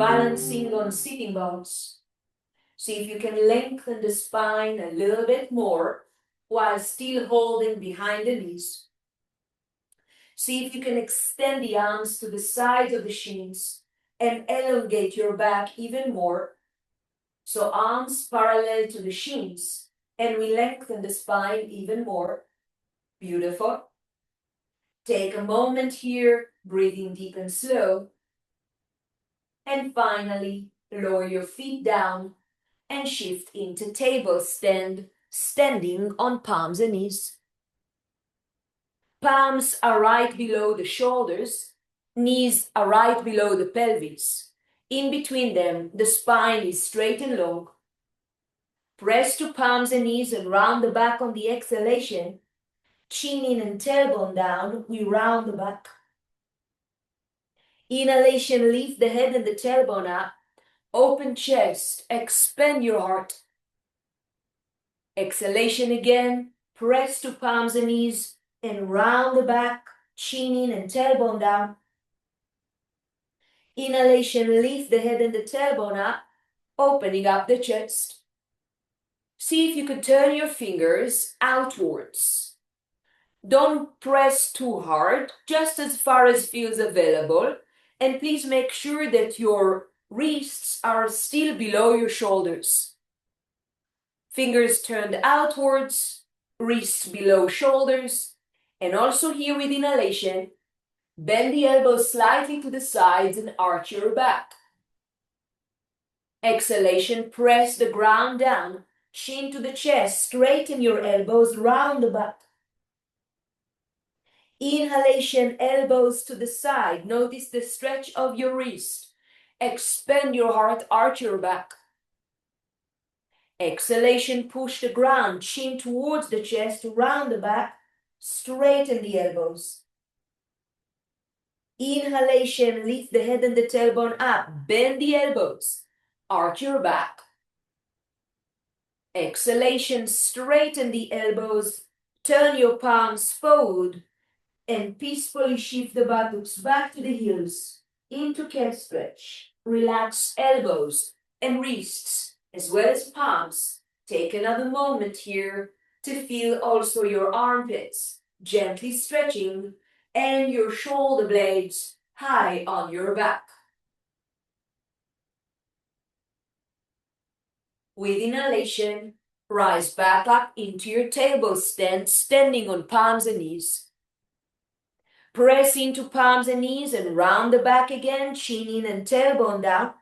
balancing on sitting bones. See if you can lengthen the spine a little bit more while still holding behind the knees. See if you can extend the arms to the sides of the shins and elongate your back even more. So arms parallel to the shins, and we lengthen the spine even more. Beautiful. Take a moment here, breathing deep and slow. And finally, lower your feet down and shift into table stand, standing on palms and knees. Palms are right below the shoulders, knees are right below the pelvis. In between them, the spine is straight and long. Press to palms and knees and round the back on the exhalation. Chin in and tailbone down, we round the back. Inhalation, lift the head and the tailbone up. Open chest, expand your heart. Exhalation again, press to palms and knees and round the back, chin in and tailbone down. Inhalation, lift the head and the tailbone up, opening up the chest. See if you could turn your fingers outwards. Don't press too hard, just as far as feels available. And please make sure that your wrists are still below your shoulders. Fingers turned outwards, wrists below shoulders. And also here with inhalation, bend the elbows slightly to the sides and arch your back. Exhalation, press the ground down, chin to the chest, straighten your elbows, round the back. Inhalation, elbows to the side. Notice the stretch of your wrist. Expand your heart, arch your back. Exhalation, push the ground, chin towards the chest, round the back, straighten the elbows. Inhalation, lift the head and the tailbone up, bend the elbows, arch your back. Exhalation, straighten the elbows, turn your palms forward, and peacefully shift the buttocks back to the heels, into cat stretch. Relax elbows and wrists, as well as palms. Take another moment here to feel also your armpits gently stretching and your shoulder blades high on your back. With inhalation, rise back up into your table stand, standing on palms and knees. Press into palms and knees and round the back again, chin in and tailbone down.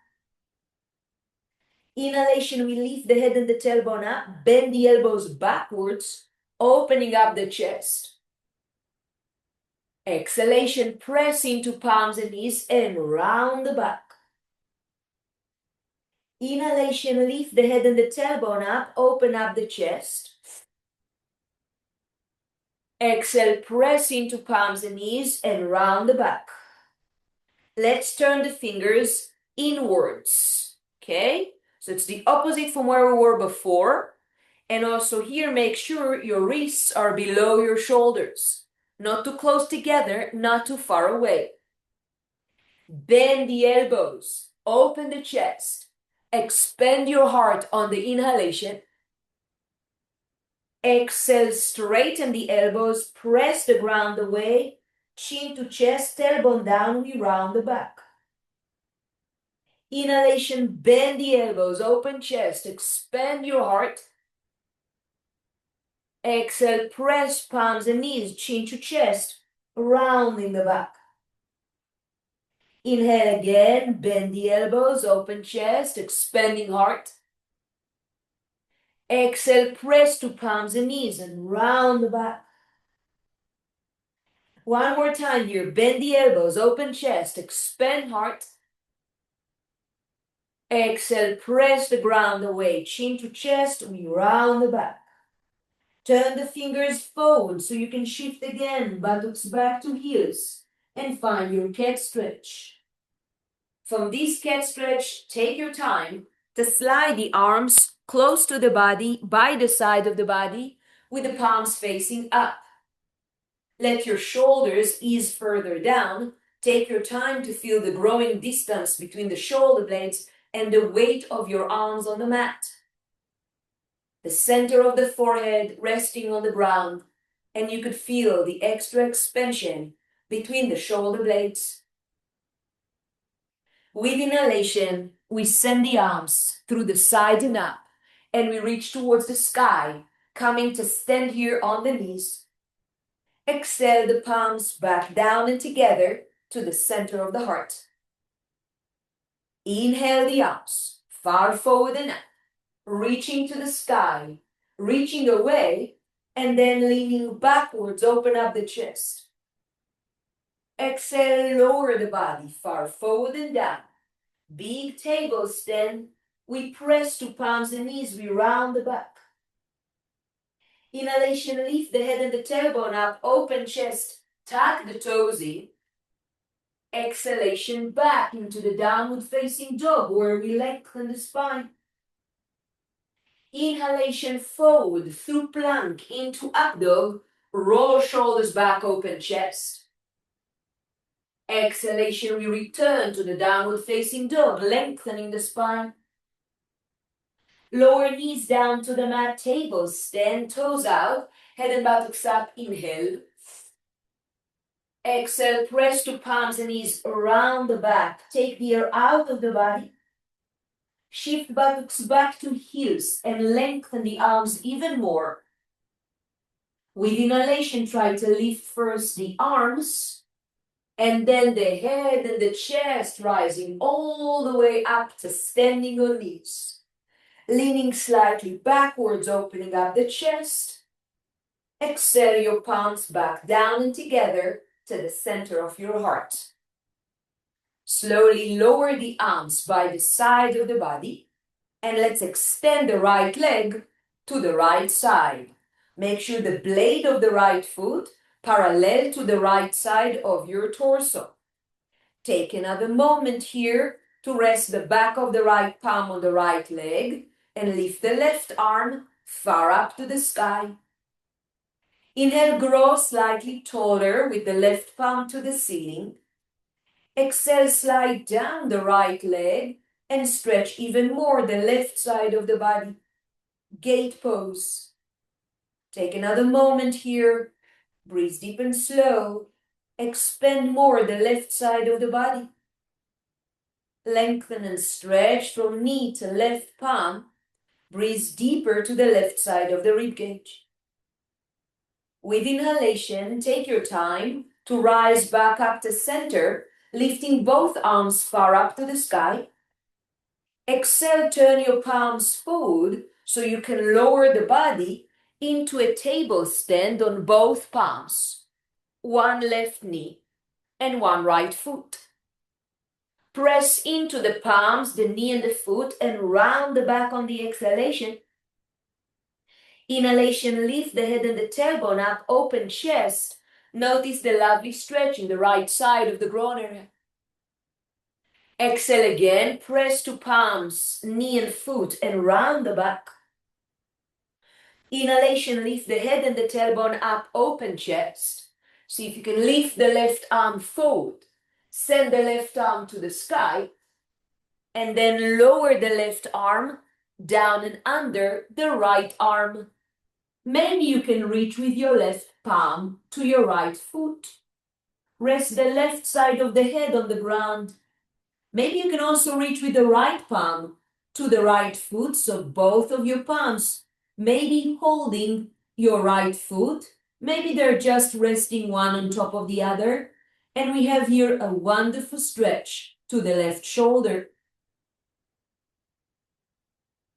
Inhalation, we lift the head and the tailbone up, bend the elbows backwards, opening up the chest. Exhalation, press into palms and knees and round the back. Inhalation, lift the head and the tailbone up, open up the chest. Exhale, press into palms and knees and round the back. Let's turn the fingers inwards, okay? So it's the opposite from where we were before. And also here, make sure your wrists are below your shoulders. Not too close together, not too far away. Bend the elbows, open the chest, expand your heart on the inhalation. Exhale, straighten the elbows, press the ground away, chin to chest, tailbone down, we round the back. Inhalation, bend the elbows, open chest, expand your heart. Exhale, press palms and knees, chin to chest, rounding the back. Inhale again, bend the elbows, open chest, expanding heart. Exhale, press to palms and knees and round the back. One more time here, bend the elbows, open chest, expand heart. Exhale, press the ground away, chin to chest, we round the back. Turn the fingers forward so you can shift again, buttocks back to heels, and find your cat stretch. From this cat stretch, take your time to slide the arms close to the body, by the side of the body, with the palms facing up. Let your shoulders ease further down, Take your time to feel the growing distance between the shoulder blades and the weight of your arms on the mat. The center of the forehead resting on the ground, and you could feel the extra expansion between the shoulder blades. With inhalation, we send the arms through the side and up, and we reach towards the sky, coming to stand here on the knees. Exhale the palms back down and together to the center of the heart. Inhale the arms far forward and up, reaching to the sky, reaching away, and then leaning backwards, open up the chest. Exhale, lower the body far forward and down. Big table stand. We press to palms and knees, we round the back. Inhalation, lift the head and the tailbone up, open chest, tuck the toes in. Exhalation, back into the downward facing dog where we lengthen the spine. Inhalation, forward through plank into up dog, roll shoulders back, open chest. Exhalation, we return to the downward facing dog, lengthening the spine. Lower knees down to the mat, table stand, toes out, head and buttocks up, inhale. Exhale, press to palms and knees around the back. Take the air out of the body. Shift buttocks back to heels and lengthen the arms even more. With inhalation, try to lift first the arms and then the head and the chest rising all the way up to standing on knees. Leaning slightly backwards, opening up the chest. Exhale your palms back down and together to the center of your heart. Slowly lower the arms by the side of the body, and let's extend the right leg to the right side. Make sure the blade of the right foot parallel to the right side of your torso. Take another moment here to rest the back of the right palm on the right leg and lift the left arm far up to the sky. Inhale, grow slightly taller with the left palm to the ceiling. Exhale, slide down the right leg and stretch even more the left side of the body. Gate pose. Take another moment here. Breathe deep and slow. Expand more the left side of the body. Lengthen and stretch from knee to left palm. Breathe deeper to the left side of the ribcage. With inhalation, take your time to rise back up to center, lifting both arms far up to the sky. Exhale, turn your palms forward so you can lower the body into a table stand on both palms. One left knee and one right foot. Press into the palms, the knee and the foot, and round the back on the exhalation. Inhalation, lift the head and the tailbone up, open chest. Notice the lovely stretch in the right side of the groin area. Exhale again, press to palms, knee and foot, and round the back. Inhalation, lift the head and the tailbone up, open chest. See if you can lift the left arm forward. Send the left arm to the sky. And then lower the left arm down and under the right arm. Maybe you can reach with your left palm to your right foot. Rest the left side of the head on the ground. Maybe you can also reach with the right palm to the right foot, so both of your palms maybe holding your right foot. Maybe they're just resting one on top of the other. And we have here a wonderful stretch to the left shoulder.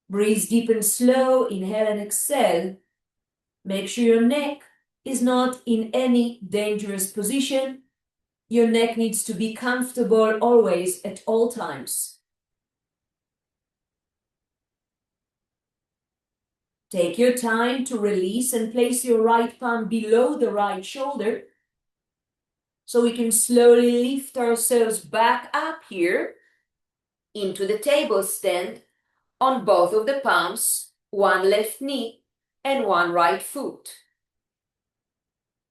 Breathe deep and slow, inhale and exhale. Make sure your neck is not in any dangerous position. Your neck needs to be comfortable always at all times. Take your time to release and place your right palm below the right shoulder so we can slowly lift ourselves back up here into the table stand on both of the palms, one left knee and one right foot.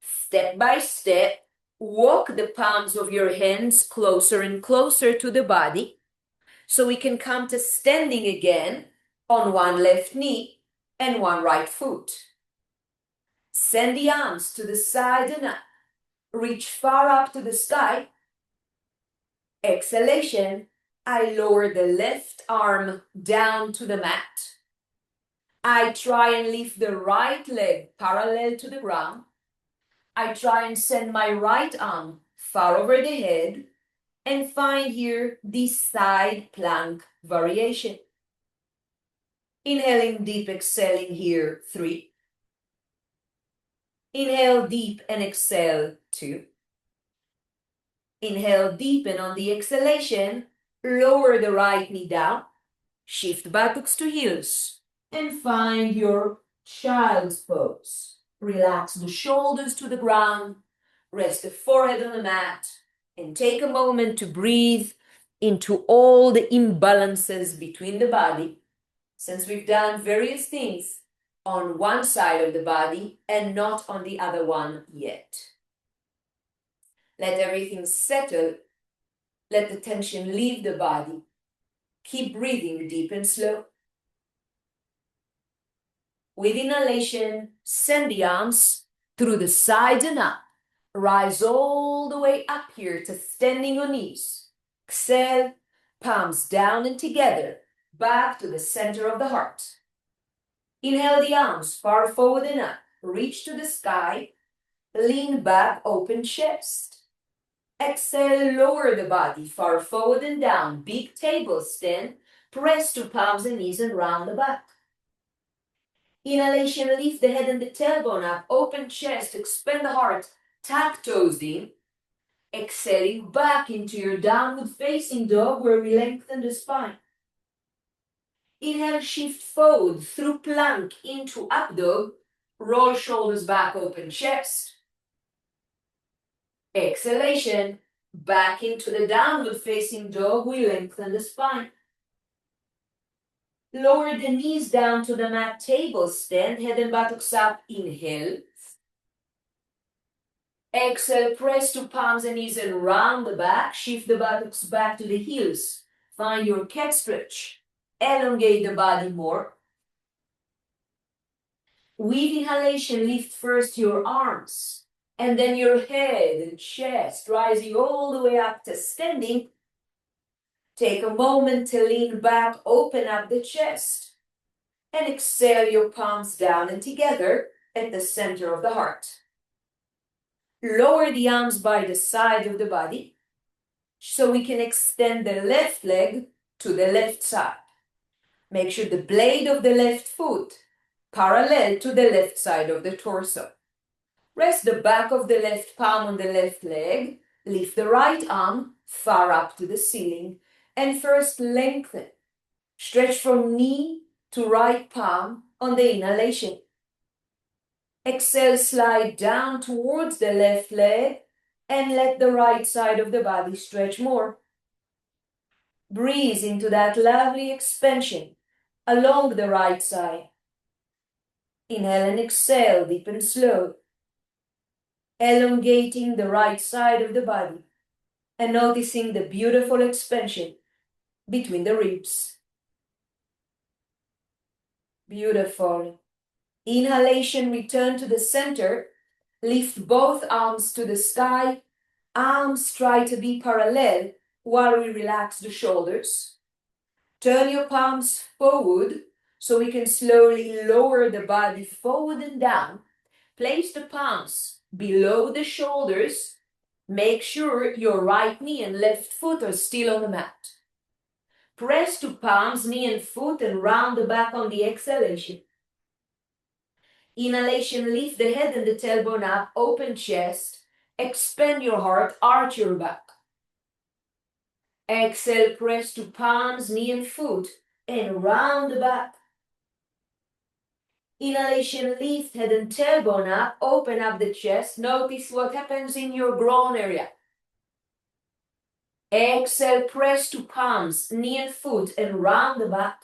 Step by step, walk the palms of your hands closer and closer to the body so we can come to standing again on one left knee and one right foot. Send the arms to the side and up. Reach far up to the sky. Exhalation, I lower the left arm down to the mat. I try and lift the right leg parallel to the ground. I try and send my right arm far over the head and find here this side plank variation. Inhaling deep, exhaling here, 3. Inhale deep and exhale, 2. Inhale deep and on the exhalation, lower the right knee down, shift buttocks to heels, and find your child's pose. Relax the shoulders to the ground, rest the forehead on the mat, and take a moment to breathe into all the imbalances between the body, since we've done various things on one side of the body and not on the other one yet. Let everything settle. Let the tension leave the body. Keep breathing deep and slow. With inhalation, send the arms through the sides and up. Rise all the way up here to standing on knees. Exhale, palms down and together, back to the center of the heart. Inhale the arms far forward and up. Reach to the sky. Lean back, open chest. Exhale, lower the body far forward and down. Big table stand. Press to palms and knees and round the back. Inhalation, lift the head and the tailbone up. Open chest, expand the heart. Tuck toes in. Exhaling back into your downward facing dog where we lengthen the spine. Inhale, shift forward through plank into up dog. Roll shoulders back, open chest. Exhalation, back into the downward facing dog, we lengthen the spine. Lower the knees down to the mat, table stand, head and buttocks up, inhale. Exhale, press to palms and knees and round the back, shift the buttocks back to the heels. Find your cat stretch, elongate the body more. With inhalation, lift first your arms. And then your head and chest, rising all the way up to standing. Take a moment to lean back, open up the chest. And exhale your palms down and together at the center of the heart. Lower the arms by the side of the body so we can extend the left leg to the left side. Make sure the blade of the left foot parallel to the left side of the torso. Rest the back of the left palm on the left leg. Lift the right arm far up to the ceiling. And first lengthen. Stretch from knee to right palm on the inhalation. Exhale, slide down towards the left leg and let the right side of the body stretch more. Breathe into that lovely expansion along the right side. Inhale and exhale, deep and slow. Elongating the right side of the body and noticing the beautiful expansion between the ribs. Beautiful. Inhalation, return to the center. Lift both arms to the sky. Arms try to be parallel while we relax the shoulders. Turn your palms forward so we can slowly lower the body forward and down. Place the palms below the shoulders. Make sure your right knee and left foot are still on the mat. Press to palms, knee and foot and round the back on the exhalation. Inhalation, lift the head and the tailbone up, open chest, expand your heart, arch your back. Exhale, press to palms, knee and foot and round the back. Inhalation, lift head and tailbone up, open up the chest. Notice what happens in your groin area. Exhale, press to palms, knee and foot and round the back.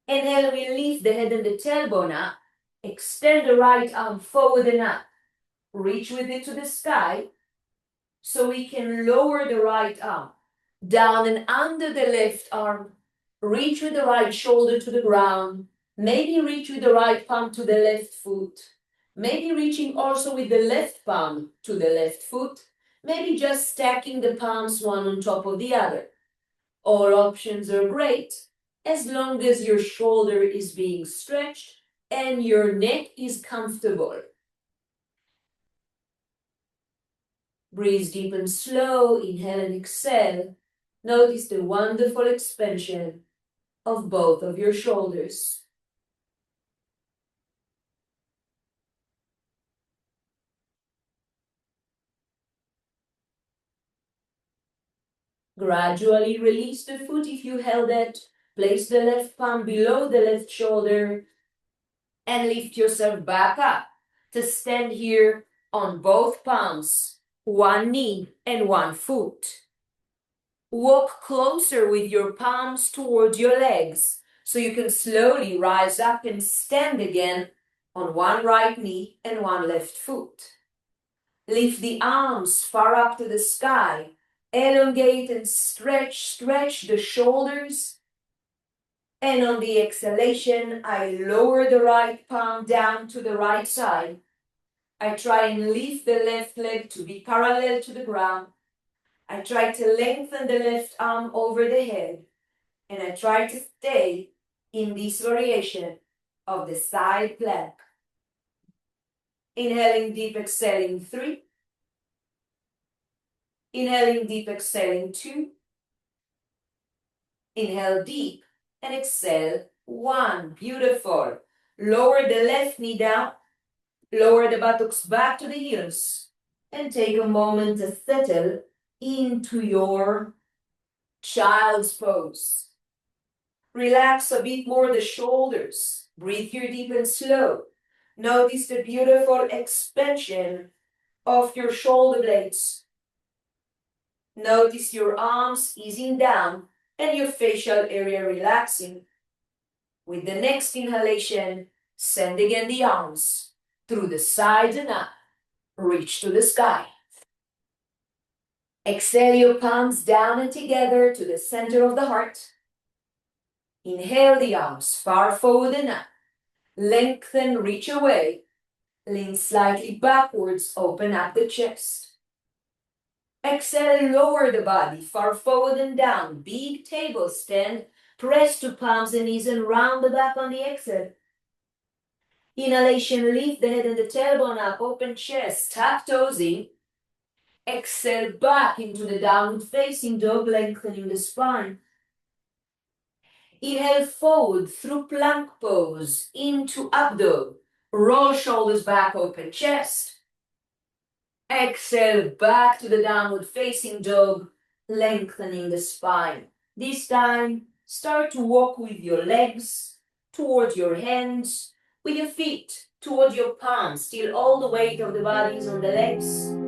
Inhale, we lift the head and the tailbone up. Extend the right arm forward and up. reach with it to the sky so we can lower the right arm down and under the left arm. Reach with the right shoulder to the ground. Maybe reach with the right palm to the left foot. Maybe reaching also with the left palm to the left foot. Maybe just stacking the palms one on top of the other. All options are great as long as your shoulder is being stretched and your neck is comfortable. Breathe deep and slow, inhale and exhale. Notice the wonderful expansion of both of your shoulders. Gradually release the foot if you held it. Place the left palm below the left shoulder and lift yourself back up to stand here on both palms, one knee and one foot. Walk closer with your palms towards your legs so you can slowly rise up and stand again on one right knee and one left foot. Lift the arms far up to the sky. Elongate and stretch the shoulders. And on the exhalation, I lower the right palm down to the right side. I try and lift the left leg to be parallel to the ground. I try to lengthen the left arm over the head. And I try to stay in this variation of the side plank. Inhaling deep, exhaling 3. Inhaling deep, exhaling 2. Inhale deep and exhale 1. Beautiful. Lower the left knee down. Lower the buttocks back to the heels. And take a moment to settle into your child's pose. Relax a bit more the shoulders. Breathe here deep and slow. Notice the beautiful expansion of your shoulder blades. Notice your arms easing down and your facial area relaxing. With the next inhalation, send again the arms through the sides and up. Reach to the sky. Exhale your palms down and together to the center of the heart. Inhale the arms far forward and up. Lengthen, reach away. Lean slightly backwards, open up the chest. Exhale, lower the body, far forward and down. Big table stand. Press to palms and knees and round the back on the exhale. Inhalation, lift the head and the tailbone up, open chest, tap toes in. Exhale back into the downward facing dog, lengthening the spine. Inhale forward through plank pose into up dog. Roll shoulders back, open chest. Exhale back to the downward facing dog, lengthening the spine. This time, start to walk with your legs towards your hands, with your feet towards your palms, till all the weight of the body is on the legs.